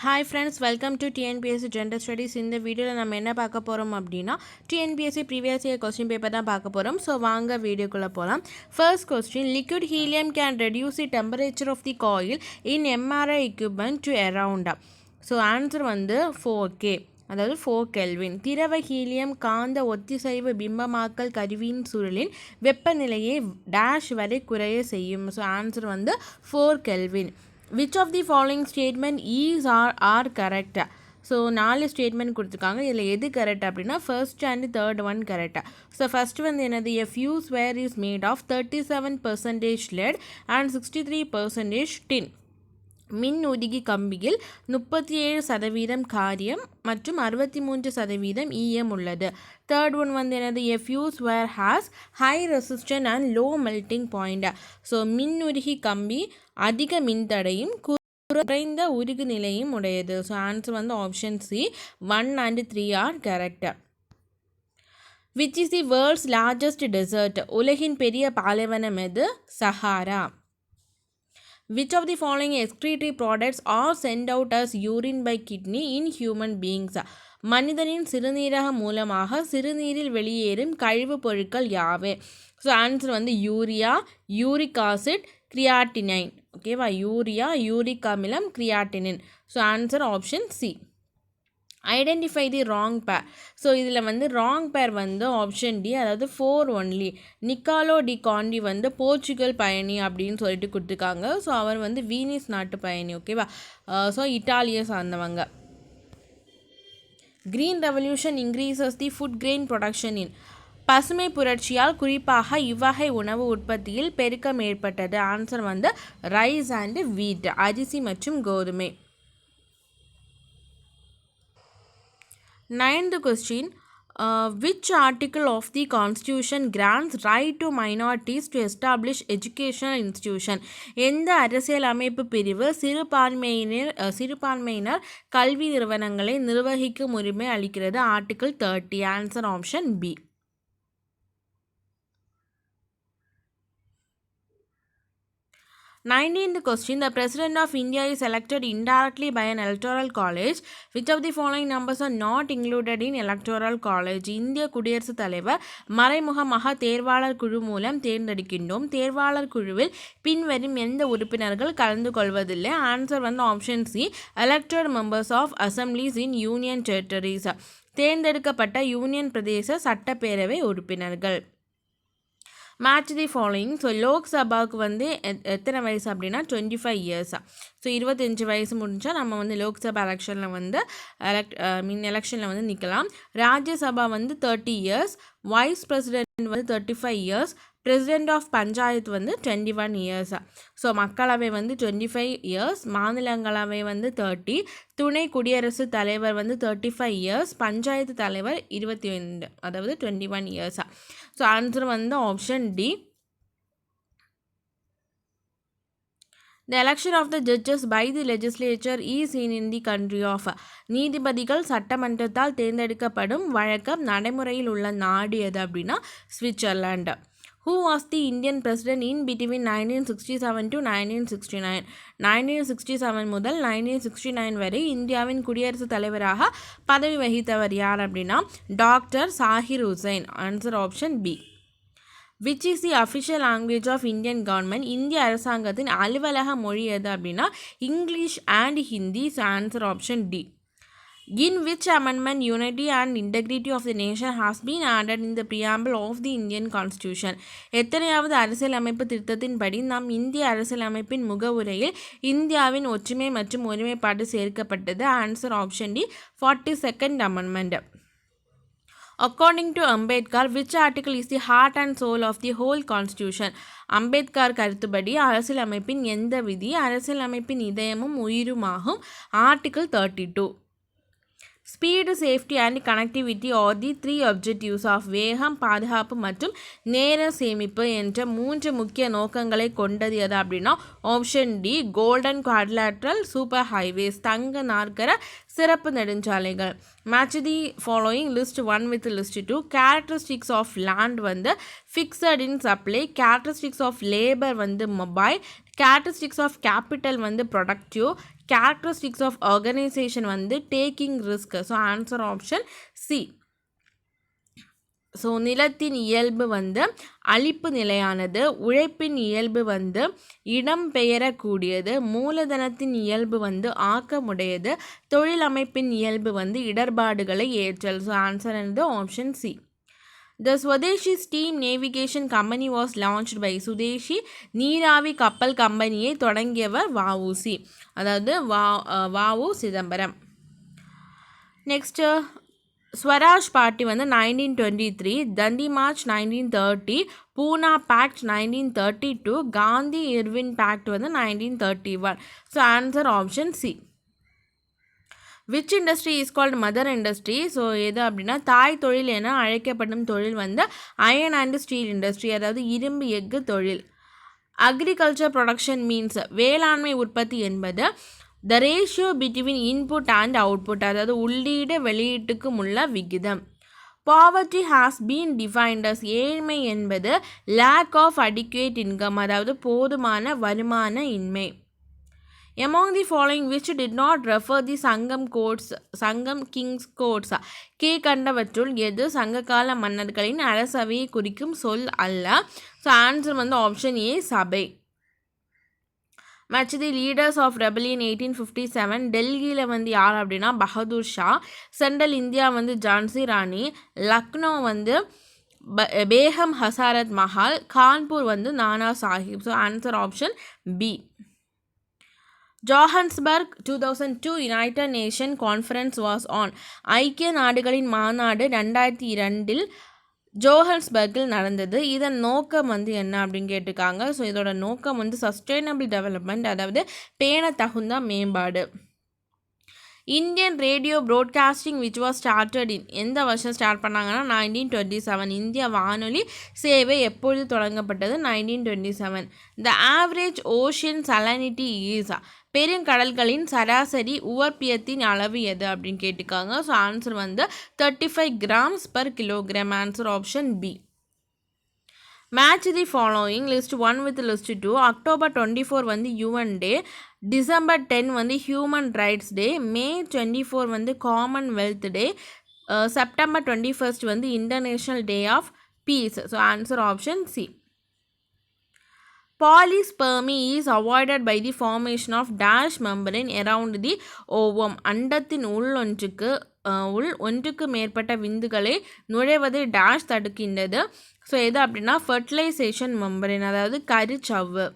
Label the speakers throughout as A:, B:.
A: Hi friends, welcome to TNPSC Gender Studies. இந்த வீடியோவில் நம்ம என்ன பார்க்க போகிறோம் அப்படின்னா TNPSC previous year question paper தான் பார்க்க போகிறோம். ஸோ வாங்க வீடியோக்குள்ளே போகலாம். First question, liquid helium can reduce the temperature of the coil in MRI equipment to around. So answer வந்து 4K, அதாவது 4 கெல்வின். திரவ ஹீலியம் காந்த ஒத்திசைவு பிம்பமாக்கல் கருவியின் சுருளின் வெப்பநிலையை டேஷ் வரை குறைய செய்யும். ஸோ ஆன்சர் வந்து 4 kelvin. Which of the following statement is or are correct? So 4 statement கொடுத்துருக்காங்க. இதில் எது கரெக்ட் அப்படின்னா ஃபர்ஸ்ட் அண்ட் தேர்ட் ஒன் கரெக்டாக. ஸோ ஃபர்ஸ்ட் வந்து என்னது, a fuse wire is made of 37% lead and 63% tin. மின் உருகி கம்பியில் 37% காரியம் மற்றும் 63% ஈயம் உள்ளது. தேர்ட் ஒன் வந்து என்னது, a fuse wire has high resistance and low melting point. So மின் உருகி கம்பி அதிக மின்தடையும் குறைந்த உருகு நிலையும் உடையது. ஸோ ஆன்சர் வந்து option C, 1 and 3 are correct. Which is the world's largest desert? உலகின் பெரிய பாலைவனம் எது? Sahara. Which of the following excretory products are sent out as urine by kidney in human beings? மனிதனின் சிறுநீரகம் மூலமாக சிறுநீரில் வெளியேறும் கழிவுப் பொருட்கள் யாவை? ஸோ ஆன்சர் வந்து யூரியா, யூரிக் ஆசிட், கிரியாட்டினைன். ஓகேவா, யூரியா, யூரிக் அமிலம், creatinine. So answer option C. Identify the wrong பேர். ஸோ இதில் வந்து ராங் பேர் வந்து ஆப்ஷன் டி, அதாவது 4 ஒன்லி. நிக்காலோ டி காண்டி வந்து போர்ச்சுகல் பயணி அப்படின்னு சொல்லிட்டு கொடுத்துருக்காங்க. ஸோ அவர் வந்து வீனிஸ் நாட்டு பயணி. ஓகேவா, ஸோ இட்டாலியை சார்ந்தவங்க. கிரீன் ரெவல்யூஷன் இன்க்ரீசஸ் தி ஃபுட் கிரெயின் ப்ரொடக்ஷன் இன். பசுமை புரட்சியால் குறிப்பாக இவ்வகை உணவு உற்பத்தியில் பெருக்கம் ஏற்பட்டது. ஆன்சர் வந்து ரைஸ் அண்ட் வீட், அரிசி மற்றும் கோதுமை. 9th question, which article of the constitution grants right to minorities to establish educational institution? எந்த அரசியல் அமைப்பு பிரிவு சிறுபான்மையினர் கல்வி நிறுவனங்களை நிர்வகிக்கும் உரிமை அளிக்கிறது? Article 30. Answer option B. 19th question, the President of India is elected indirectly by an electoral college. Which of the following numbers are not included in electoral college? இந்திய குடியரசுத் தலைவர் மறைமுகமாக தேர்வாளர் குழு மூலம் தேர்ந்தெடுக்கின்றோம். தேர்வாளர் குழுவில் பின்வரும் எந்த உறுப்பினர்கள் கலந்து கொள்வதில்லை? ஆன்சர் வந்து option C, elected members of assemblies in union territories. தேர்ந்தெடுக்கப்பட்ட யூனியன் பிரதேச சட்டப்பேரவை உறுப்பினர்கள். Match the following. ஸோ லோக்சபாவுக்கு வந்து எத்தனை வயசு அப்படின்னா 25 years. ஸோ 25 வயசு முடிஞ்சால் நம்ம வந்து லோக்சபா எலெக்ஷனில் வந்து எலெக்ஷனில் வந்து நிற்கலாம். ராஜ்யசபா வந்து 30 years, வைஸ் பிரசிடென்ட் வந்து 35 years, பிரசிடென்ட் ஆஃப் பஞ்சாயத்து வந்து 21 years. ஸோ மக்களவை வந்து 25 years, மாநிலங்களவை வந்து 30, துணை குடியரசுத் தலைவர் வந்து 35 years, பஞ்சாயத்து தலைவர் 22, அதாவது 21 years. ஸோ ஆன்சர் வந்து option D. The election of the judges by the legislature is in the country of. நீதிபதிகள் சட்டமன்றத்தால் தேர்ந்தெடுக்கப்படும் வழக்கம் நடைமுறையில் உள்ள நாடு எது அப்படின்னா Switzerland. Who was the Indian president in between 1967 to 1969? 1967 முதல் 1969 வரை இந்தியாவின் குடியரசுத் தலைவராக பதவி வகித்தவர் யார் அப்படின்னா doctor Zakir Hussain. Answer option B. Which is the official language of Indian government? இந்திய அரசாங்கத்தின் அலுவலக மொழி எது அப்படின்னா English and Hindi. Answer option D. In which amendment unity and integrity of the nation has been added in the preamble of the Indian Constitution? எத்தனையாவது அரசியலமைப்பு திருத்தத்தின்படி நாம் இந்திய அரசியலமைப்பின் முகவுரையில் இந்தியாவின் ஒற்றுமை மற்றும் ஒருமைப்பாடு சேர்க்கப்பட்டது? Answer option D, 42nd amendment. According to Ambedkar, which article is the heart and soul of the whole constitution? Ambedkar கருத்துப்படி அரசியலமைப்பின் எந்த விதி அரசியலமைப்பின் இதயமும் உயிருமாகும்? Article 32. Speed, safety and connectivity are the 3 objectives of. வேகம், பாதுகாப்பு மற்றும் நேர சேமிப்பு என்ற 3 முக்கிய நோக்கங்களை கொண்டது எது அப்படின்னா option D, golden quadrilateral super highways, தங்க நாற்கர சிறப்பு நெடுஞ்சாலைகள். Match the following list 1 with list 2. Characteristics of land வந்து fixed in supply, characteristics of labour வந்து மொபைல், கேரக்டரிஸ்டிக்ஸ் ஆஃப் கேபிட்டல் வந்து ப்ரொடக்டிவ், கேரக்டரிஸ்டிக்ஸ் ஆஃப் ஆர்கனைசேஷன் வந்து taking risk. So answer option C. So நிலத்தின் இயல்பு வந்து அழிப்பு நிலையானது, உழைப்பின் இயல்பு வந்து இடம்பெயரக்கூடியது, மூலதனத்தின் இயல்பு வந்து ஆக்கமுடையது, தொழிலமைப்பின் இயல்பு வந்து இடர்பாடுகளை ஏற்றல். ஸோ ஆன்சர் வந்து option C. The Swadeshi Steam Navigation Company was launched by Swadeshi நீராவி கப்பல் கம்பெனியை தொடங்கியவர் வஉசி, அதாவது வஉ சிதம்பரம். நெக்ஸ்ட்டு ஸ்வராஜ் பார்ட்டி வந்து 1923, தண்டி மார்ச் 1930, பூனா பேக்ட் 1932, காந்தி இர்வின் பேக்ட் வந்து 1931. So answer option C. Which industry is called mother industry? So எது அப்படின்னா தாய் தொழில் என அழைக்கப்படும் தொழில் வந்து அயன் அண்ட் ஸ்டீல் இண்டஸ்ட்ரி, அதாவது இரும்பு எஃகு தொழில். அக்ரிகல்ச்சர் ப்ரொடக்ஷன் மீன்ஸ் வேளாண்மை உற்பத்தி என்பது the ratio between input and output, அதாவது உள்ளீடு வெளியீட்டுக்கும் உள்ள விகிதம். Poverty has been defined as ஏழ்மை என்பது லேக் ஆஃப் அடிக்குவேட் இன்கம், அதாவது போதுமான வருமான இன்மை. Among the following which did not refer the Sangam kings courts, கீழ்கண்டவற்றுள் எது சங்ககால மன்னர்களின் அரசவையை குறிக்கும் சொல் அல்ல? ஸோ ஆன்சர் வந்து ஆப்ஷன் ஏ சபை. Match the leaders of rebellion 1857. டெல்லியில் வந்து யார் அப்படின்னா பகதூர் ஷா, சென்ட்ரல் இந்தியா வந்து ஜான்சி ராணி, லக்னோ வந்து பேகம் ஹசாரத் மஹால், கான்பூர் வந்து Nana Sahib. So answer option B. Johannesburg 2002 united nation conference was on. ஐக்கிய நாடுகளின் மாநாடு 2002 ஜோஹன்ஸ்பர்க்கில் நடந்தது. இதன் நோக்கம் வந்து என்ன அப்படின்னு கேட்டிருக்காங்க. ஸோ இதோட நோக்கம் வந்து சஸ்டைனபிள் டெவலப்மெண்ட், அதாவது பேண தகுந்த மேம்பாடு. Indian radio broadcasting which was started in, எந்த வருஷம் ஸ்டார்ட் பண்ணாங்கன்னா 1927. இந்திய வானொலி சேவை எப்பொழுது தொடங்கப்பட்டது? 1927. The average ocean salinity is, பெருங்கடல்களின் சராசரி உவர்ப்பியத்தின் அளவு எது அப்படின்னு கேட்டிருக்காங்க. ஸோ ஆன்சர் வந்து 35 grams per kilogram. Answer option B. Match the following list 1 with list 2. October 24 வந்து யுஎன் டே, டிசம்பர் 10 வந்து ஹியூமன் ரைட்ஸ் டே, மே 24 வந்து காமன்வெல்த் டே, செப்டம்பர் 21 வந்து international day of peace. So answer option C. Polyspermy is avoided by the formation of dash membrane around the ovum. அண்டத்தின் ஒன்றுக்கு மேற்பட்ட விந்துகளை நுழைவதை dash தடுக்கின்றது. So எது அப்படின்னா fertilisation membrane, அதாவது கருச்சவ்வு.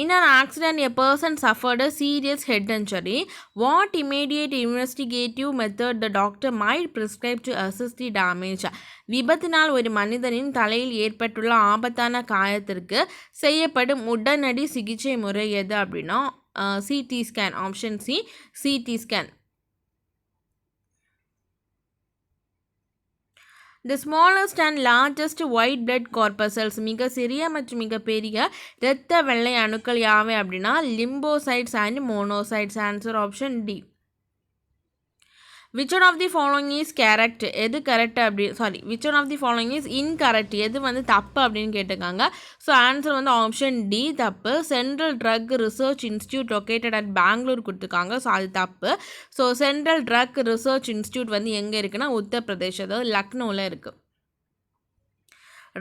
A: In an accident, a person suffered a serious head injury. What immediate investigative method the doctor might prescribe to assess the damage? விபத்தினால் ஒரு மனிதனின் தலையில் ஏற்பட்டுள்ள ஆபத்தான காயத்திற்கு செய்யப்படும் உடனடி சிகிச்சை முறை எது அப்படின்னா CT scan. Option C, CT scan. The smallest and largest white blood corpuscles, மிக சிறிய மற்றும் மிக பெரிய இரத்த வெள்ளை அணுக்கள் யாவை அப்படின்னா lymphocytes and monocytes. Answer option D. which one of the following is correct? எது கரெக்ட் அப்படி which one of the following is incorrect? எது வந்து தப்பு அப்படின்னு கேட்டிருக்காங்க. ஸோ ஆன்சர் வந்து ஆப்ஷன் டி தப்பு. Central drug research institute located at Bangalore கொடுத்துருக்காங்க. ஸோ அது தப்பு. So central drug research institute வந்து எங்கே இருக்குன்னா உத்தரப்பிரதேஷ், அதாவது லக்னோவில் இருக்குது.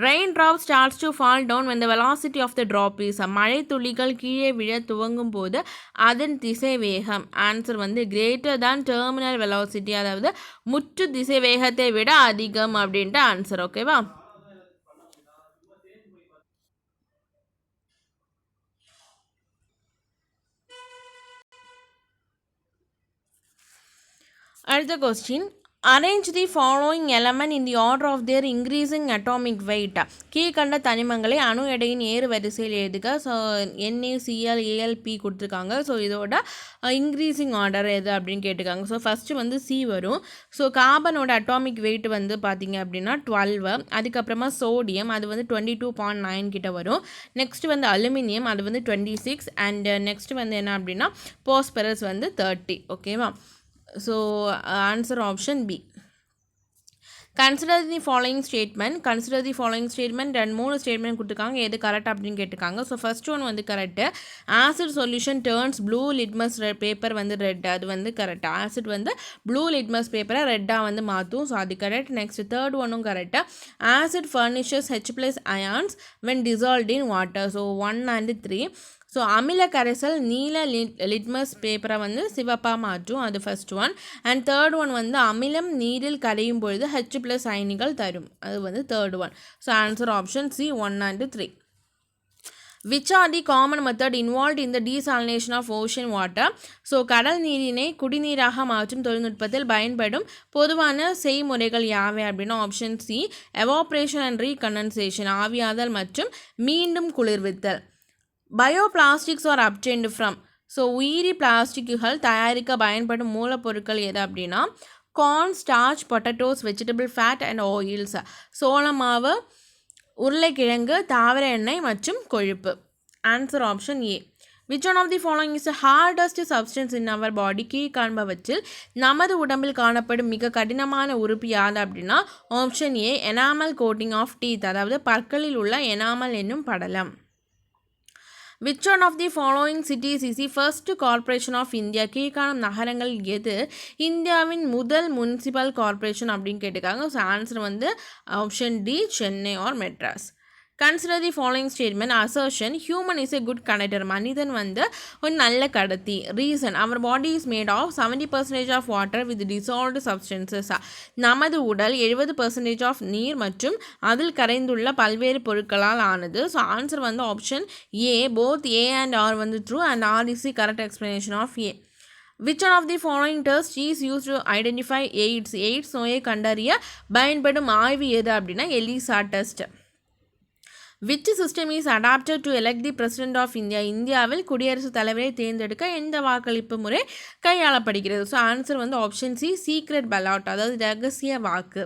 A: Raindrop starts to fall down when the velocity of the drop is, மழை துளிகள் கீழே விழ துவங்கும் போது அதன் திசை வேகம். ஆன்சர் வந்து கிரேட்டர் தான் டெர்மினல் வெலாசிட்டி, அதாவது முற்று திசை வேகத்தை விட அதிகம் அப்படின்ட்டு ஆன்சர். ஓகேவா? அடுத்த question, arrange the following element in the order of their increasing atomic weight. கீழ்கண்ட தனிமங்களை அணு எடையின் ஏறு வரிசையில் எழுதுக. ஸோ NaCl AlP கொடுத்துருக்காங்க. ஸோ இதோட இன்க்ரீசிங் ஆர்டர் எது அப்படின்னு கேட்டிருக்காங்க. ஸோ ஃபஸ்ட்டு வந்து சி வரும். ஸோ கார்பனோட அட்டாமிக் வெயிட் வந்து பார்த்திங்க அப்படின்னா 12. அதுக்கப்புறமா சோடியம் அது வந்து 22.9 கிட்ட வரும். நெக்ஸ்ட் வந்து அலுமினியம் அது வந்து 26. அண்ட் நெக்ஸ்ட் வந்து என்ன அப்படின்னா பாஸ்பரஸ் வந்து 30. ஓகேவா? So answer option B. Consider the following statement ரெண்டு 3 ஸ்டேட்மெண்ட் கொடுத்துருக்காங்க, எது கரெக்ட் அப்படின்னு கேட்டிருக்காங்க. ஸோ ஃபர்ஸ்ட் ஒன் வந்து correct. Acid solution turns blue litmus paper வந்து ரெட், அது வந்து கரெக்ட். ஆசிட் வந்து ப்ளூ லிட்மஸ் பேப்பரை ரெட்டாக வந்து மாற்றும். ஸோ அது கரெக்ட். நெக்ஸ்ட் தேர்ட் ஒன்னும் கரெக்டாக. Acid furnishes H+ ions when dissolved in water. So 1 and 3. So அமில கரைசல் நீல லிட்மஸ் பேப்பரை வந்து சிவப்பாக மாற்றும், அது first one. And third one வந்து அமிலம் நீரில் கரையும் பொழுது H+ அயனிகள் தரும், அது வந்து third one. So answer option C 1 and 3. Which are the common method involved in the desalination of ocean water? So கடல் நீரினை குடிநீராக மாற்றும் தொழில்நுட்பத்தில் பயன்படும் பொதுவான செய்முறைகள் யாவை அப்படின்னா option C evaporation and recondensation, ஆவியாதல் மற்றும் மீண்டும் குளிர்வித்தல். Bioplastics are obtained from. So உயிரி பிளாஸ்டிக்குகள் தயாரிக்க பயன்படும் மூலப்பொருட்கள் எது அப்படின்னா corn, starch, potatoes, vegetable fat and oils. சோளமாவு, உருளைக்கிழங்கு, தாவர எண்ணெய் மற்றும் கொழுப்பு. Answer option A. Which one of the following is the hardest substance in our body? கீழ் காண்பவற்றில் நமது உடம்பில் காணப்படும் மிக கடினமான உறுப்பு யாது அப்படின்னா option A enamel coating of teeth, அதாவது பற்களில் உள்ள எனாமல் என்னும் படலம். Which one of the following cities is the first corporation of India? கீழ்காணும் நகரங்கள் எது இந்தியாவின் முதல் முனிசிபல் கார்பரேஷன் அப்படின்னு கேட்டிருக்காங்க. ஸோ ஆன்சர் வந்து option D Chennai or Madras. Consider the following statement. Assertion, human is a good conductor. மனிதன் வந்து ஒரு நல்ல கடத்தி. Reason, our body is made of 70% of water with dissolved substances. நமது உடல் 70% of நீர் மற்றும் அதில் கரைந்துள்ள பல்வேறு பொருட்களால் ஆனது. ஸோ ஆன்சர் வந்து option A. Both A and R வந்து true and R is the correct explanation of A. Which one of the following tests is used to identify AIDS? AIDS நோயை கண்டறிய பயன்படும் ஆய்வு எது அப்படின்னா ELISA test. Which system is adapted to elect the President of India? இந்தியாவில் குடியரசுத் தலைவரை தேர்ந்தெடுக்க எந்த வாக்களிப்பு முறை கையாளப்படுகிறது? ஸோ ஆன்சர் வந்து ஆப்ஷன் C சீக்ரெட் பலாட், அதாவது ரகசிய வாக்கு.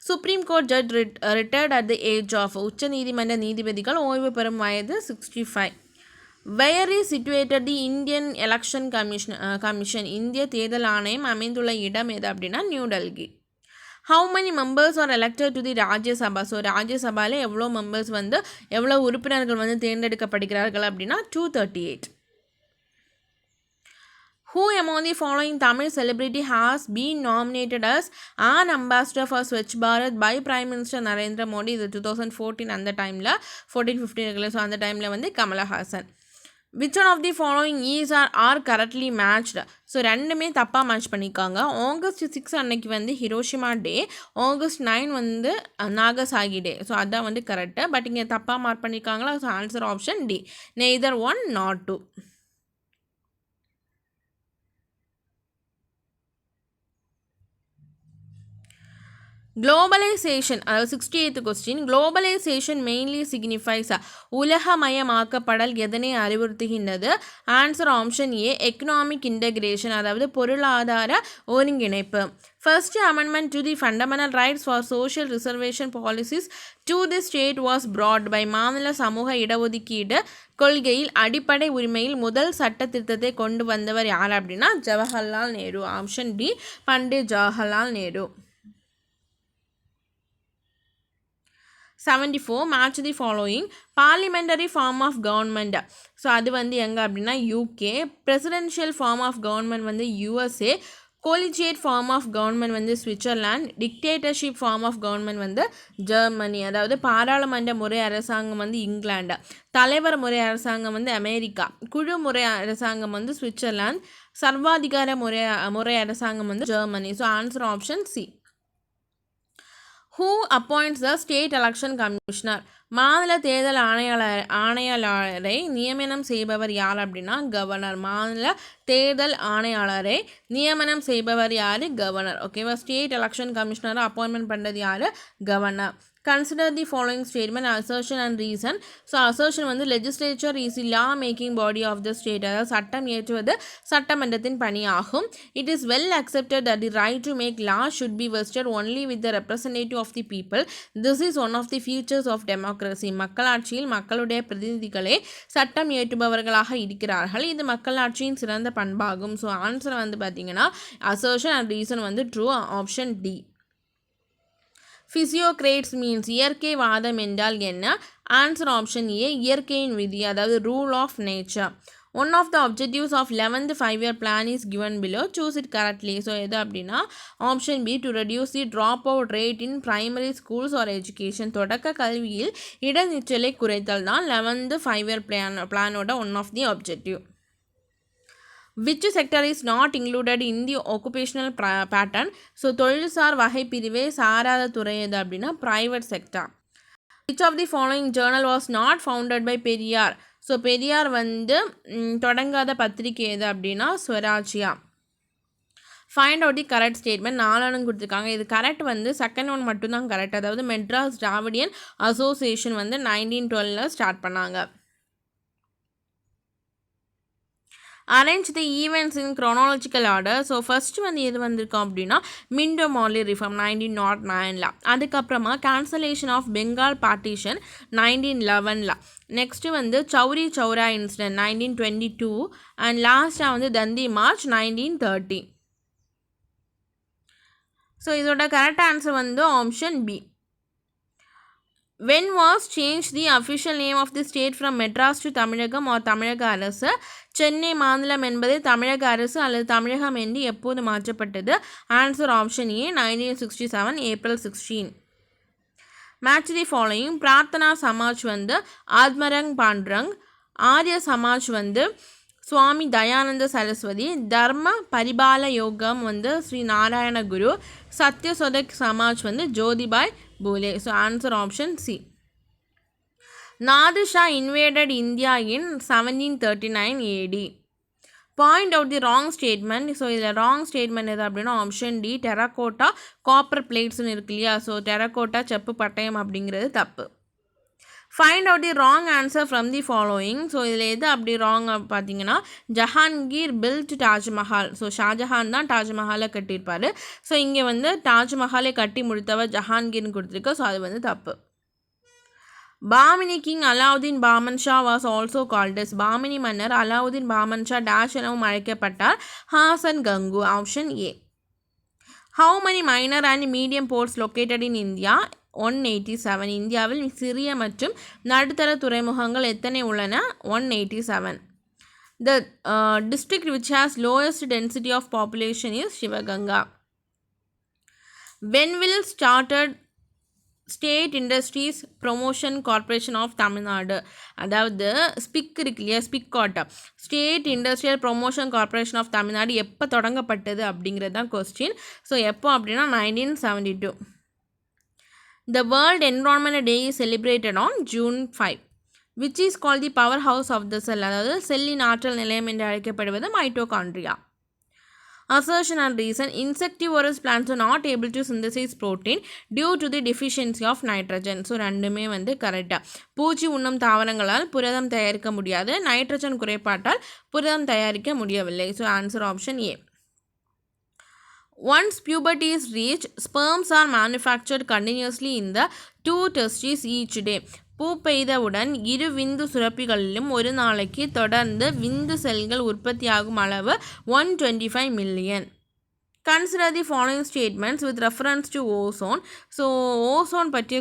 A: Supreme court judge retired at the age of. உச்ச நீதிமன்ற நீதிபதிகள் ஓய்வு பெறும் வயது 65. Where is situated the Indian Election Commission? இந்திய தேர்தல் ஆணையம் அமைந்துள்ள இடம் எது அப்படின்னா new Delhi. How many members are elected to the Rajya Sabha? So ராஜ்யசபாவில் எவ்வளோ மெம்பர்ஸ் வந்து எவ்வளோ உறுப்பினர்கள் வந்து தேர்ந்தெடுக்கப்படுகிறார்கள் அப்படின்னா 238. Who among the following Tamil celebrity has been nominated as an ambassador for Swachh Bharat by Prime Minister Narendra Modi? இது 2014 அந்த டைமில் 14-15 இருக்குல்ல, ஸோ அந்த டைமில் வந்து Kamal Haasan. Which one of the following is are correctly matched? ஸோ ரெண்டுமே தப்பாக மேட்ச் பண்ணியிருக்காங்க. ஆகஸ்ட் 6 அன்னைக்கு வந்து ஹிரோஷிமா டே, ஆகஸ்ட் 9 வந்து நாகசாகி டே. ஸோ அதான் வந்து கரெக்டு, பட் இங்கே தப்பாக மார்க் பண்ணியிருக்காங்களா? So answer option D neither 1 nor 2. Globalisation, அதாவது 68th question. Globalisation mainly signifies. உலகமயமாக்கப்படல் எதனை அறிவுறுத்துகின்றது? Answer option A economic integration, அதாவது பொருளாதார ஒருங்கிணைப்பு. First amendment to the fundamental rights for social reservation policies to the state was brought by. மாநில சமூக இடஒதுக்கீடு கொள்கையில் அடிப்படை உரிமையில் முதல் சட்ட திருத்தத்தை கொண்டு வந்தவர் யார் அப்படின்னா Jawaharlal Nehru. Option D Pandit Jawaharlal Nehru. 74 match the following. Parliamentary form of government. So அது வந்து எங்கே அப்படின்னா UK. Presidential form of government வந்து USA. Collegiate form of government வந்து Switzerland. Dictatorship form of government வந்து Germany. அதாவது பாராளுமன்ற முறை அரசாங்கம் வந்து இங்கிலாந்து. தலைவர் முறை அரசாங்கம் வந்து அமெரிக்கா. குழு முறை அரசாங்கம் வந்து Switzerland. சர்வாதிகார முறை அரசாங்கம் வந்து Germany. So answer option C. Who appoints the state election commissioner? மாநில தேர்தல் ஆணையாளரை நியமனம் செய்பவர் யார் அப்படின்னா கவர்னர். மாநில தேர்தல் ஆணையாளரை நியமனம் செய்பவர் யார்? கவர்னர். ஓகேவா? ஸ்டேட் எலெக்ஷன் கமிஷனரை அப்பாயின்மெண்ட் பண்ணுறது யார்? Governor. Consider the following statement, assertion and reason. So assertion வந்து legislature is the law making body of the state, அதாவது சட்டம் இயற்றுவது சட்டமன்றத்தின் பணியாகும். It is well accepted that the right to make law should be vested only with the representative of the people. This is one of the features of democracy. மக்களாட்சியில் மக்களுடைய பிரதிநிதிகளே சட்டம் இயற்றுபவர்களாக இருக்கிறார்கள். இது மக்களாட்சியின் சிறந்த பண்பாகும். ஸோ ஆன்சர் வந்து பார்த்தீங்கன்னா அசர்ஷன் அண்ட் ரீசன் வந்து true. Option D. Physiocrats means இயற்கைவாதம் என்றால் என்ன? ஆன்சர் ஆப்ஷன் ஏ இயற்கையின் விதி, அதாவது rule of nature. One of the objectives of 11th 5-year plan is given below, choose it correctly. So எது அப்படின்னா option B to reduce the drop out rate in primary schools or education. தொடக்க கல்வியில் இடைநிற்றலை குறைத்தல் தான் 11th 5-year பிளானோட one of the objective. Which sector is not included in the occupational pattern. So தொழில்சார் வகை பிரிவே சாராத துறை எது அப்படின்னா private sector. Which of the following journal was not founded by Periyar. So Periyar வந்து தொடங்காத பத்திரிகை எது அப்படின்னா Swarajya. Find out the correct statement. 4 கொடுத்துருக்காங்க. இது கரெக்ட் வந்து செகண்ட் ஒன் மட்டும்தான் கரெக்ட். அதாவது மெட்ராஸ் டிராவிடியன் அசோசியேஷன் வந்து 1912 ஸ்டார்ட் பண்ணாங்க. Arrange the events in chronological order. So first வந்து எது வந்திருக்கோம் அப்படின்னா மிண்டோ மார்லி ரிஃபார்ம் 1909. அதுக்கப்புறமா cancellation of Bengal partition 1911. Next வந்து சௌரி சௌரா இன்சிடென்ட் 1922. அண்ட் லாஸ்ட்டாக வந்து தந்தி மார்ச் 1930. ஸோ இதோட கரெக்ட் ஆன்சர் வந்து option B. When was changed the official name of the state from Madras to Tamilagam or தமிழக அரசு? சென்னை மாநிலம் என்பது தமிழக அரசு அல்லது தமிழகம் என்று எப்போது மாற்றப்பட்டது? Answer option A 1967 April 16. Match the following. Prarthana Samaj வந்து ஆத்மரங் பாண்டரங், ஆரிய சமாஜ் வந்து சுவாமி தயானந்த சரஸ்வதி, தர்ம பரிபால யோகம் வந்து ஸ்ரீ நாராயண குரு, சத்யசோதக் சமாஜ் வந்து Jyotiba Phule. So answer option C. Nadir Shah invaded India in 1739 AD. Point out the wrong statement. So இதில் ராங் ஸ்டேட்மெண்ட் எது அப்படின்னா ஆப்ஷன் டி டெரகோட்டா காப்பர் பிளேட்ஸ்னு இருக்கு இல்லையா. ஸோ டெரகோட்டா செப்பு பட்டயம் அப்படிங்கிறது தப்பு. Find out the wrong answer from the following. So இதில் எது அப்படி ராங் பார்த்தீங்கன்னா ஜஹாங்கீர் பில்ட் தாஜ்மஹால். ஸோ ஷாஜஹான் தான் தாஜ்மஹாலை கட்டியிருப்பார். ஸோ இங்கே வந்து தாஜ்மஹாலை கட்டி முடித்தவர் ஜஹாங்கீர்னு கொடுத்துருக்கு. ஸோ அது வந்து தப்பு. Bahmani king Alauddin Bahman Shah was also called as. Bahmani மன்னர் அலாவுதீன் பாமன் ஷா டேஷ் எனவும் அழைக்கப்பட்டார். Hasan Gangu. Option A. How many minor and medium ports located in India? 187. இந்தியாவில் சிறிய மற்றும் நடுத்தர துறைமுகங்கள் எத்தனை உள்ளன? 187. The district which has lowest density of population is Shivaganga. When will started state industries promotion corporation of Tamil Nadu? அதாவது ஸ்பிக் இருக்கு இல்லையா, SIPCOT state industrial promotion corporation of Tamil Nadu எப்போ தொடங்கப்பட்டது அப்படிங்கிறது தான் கொஸ்டின். ஸோ எப்போ அப்படின்னா 1972. The World Environment Day is celebrated on June 5. Which is called the power house of the cell. அதாவது செல்லின் ஆற்றல் நிலையம் என்று அழைக்கப்படுவது mitochondria. Assertion and reason. Insectivorous plants are not able to synthesize protein due to the deficiency of nitrogen. So ரெண்டுமே வந்து கரெக்டாக. பூச்சி உண்ணும் தாவரங்களால் புரதம் தயாரிக்க முடியாது, நைட்ரஜன் குறைபாட்டால் புரதம் தயாரிக்க முடியவில்லை. So answer option A. Once puberty is reached, sperms are manufactured continuously in the 2 testes each day. பூ பெய்தவுடன் இரு விந்து சுரப்பிகளிலும் ஒரு நாளைக்கு தொடர்ந்து விந்து செல்கள் உற்பத்தியாகும் அளவு 125 million. Consider the following statements with reference to ozone. So ozone பற்றிய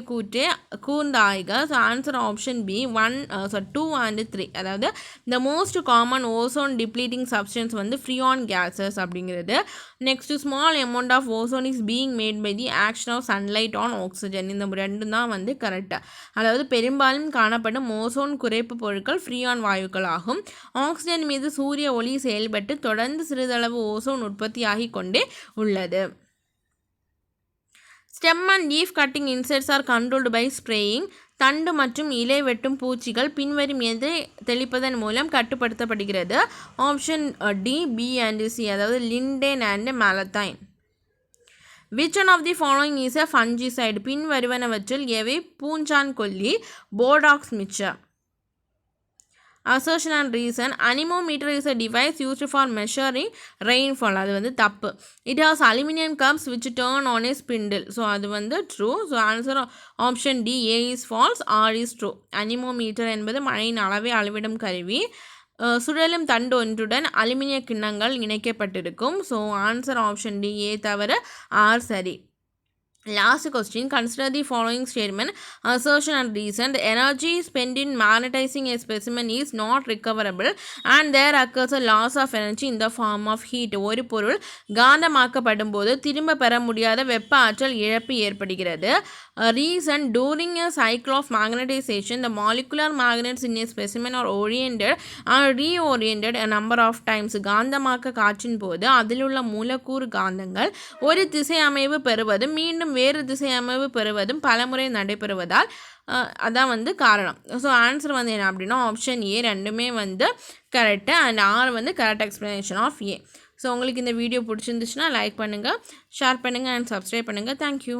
A: கூர்ந்த ஆய்க. So answer option B 2 and 3. அதாவது the most common ozone depleting substance வந்து freon gases அப்படிங்கிறது. Next small amount of ozone is being made by the action of sunlight on oxygen. இந்த ரெண்டும் தான் வந்து கரெக்டாக. அதாவது பெரும்பாலும் காணப்படும் ஓசோன் குறைப்பு பொருட்கள் ஃப்ரீயான் வாயுக்கள் ஆகும். ஆக்சிஜன் மீது சூரிய ஒளி செயல்பட்டு தொடர்ந்து சிறிதளவு ஓசோன் உற்பத்தியாகி கொண்டே உள்ளது. Stem and leaf cutting insects are controlled by spraying. தண்டு மற்றும் இலை வெட்டும் பூச்சிகள் பின்வரும் எதை தெளிப்பதன் மூலம் கட்டுப்படுத்தப்படுகிறது? Option D B and C, அதாவது lindane and malathion. Which one of the following is a fungicide? பின் வருவனவற்றில் எவை பூஞ்சான் கொல்லி? Bordeaux mixture. Assertion and reason. Anemometer is a device used for measuring rainfall. அது வந்து தப்பு. It has aluminum cups which turn on a spindle. So அது வந்து true. So answer option D A is false, R is true. அனிமோமீட்டர் என்பது மழையின் அளவை அளவிடும் கருவி. சுழலும் தண்டு ஒன்றுடன் அலுமினிய கிண்ணங்கள் இணைக்கப்பட்டிருக்கும். So answer option D A தவிர R சரி. Last question, consider the following statement, assertion and reason. The energy spent in magnetizing a specimen is not recoverable and there occurs a loss of energy in the form of heat. ஒரு பொருள் காந்தமாக்கப்படும் போது திரும்ப பெற முடியாத வெப்ப ஆற்றல் இழப்பு ஏற்படுகிறது. Reason, during a cycle of magnetization, the molecular magnets in a specimen are oriented and reoriented a number of times. காந்தமாக்க காற்றின் போது அதில் உள்ள மூலக்கூறு காந்தங்கள் ஒரு திசை அமைவு பெறுவதும் மீண்டும் வேறு திசை அமைவு பெறுவதும் பலமுறை நடைபெறுவதால் அதான் வந்து காரணம். ஸோ ஆன்சர் வந்து என்ன அப்படின்னா ஆப்ஷன் ஏ ரெண்டுமே வந்து கரெக்டு அண்ட் ஆர் வந்து correct explanation of A. So உங்களுக்கு இந்த வீடியோ பிடிச்சிருந்துச்சுன்னா லைக் பண்ணுங்கள், ஷேர் பண்ணுங்கள் அண்ட் சப்ஸ்கிரைப் பண்ணுங்கள். தேங்க்யூ.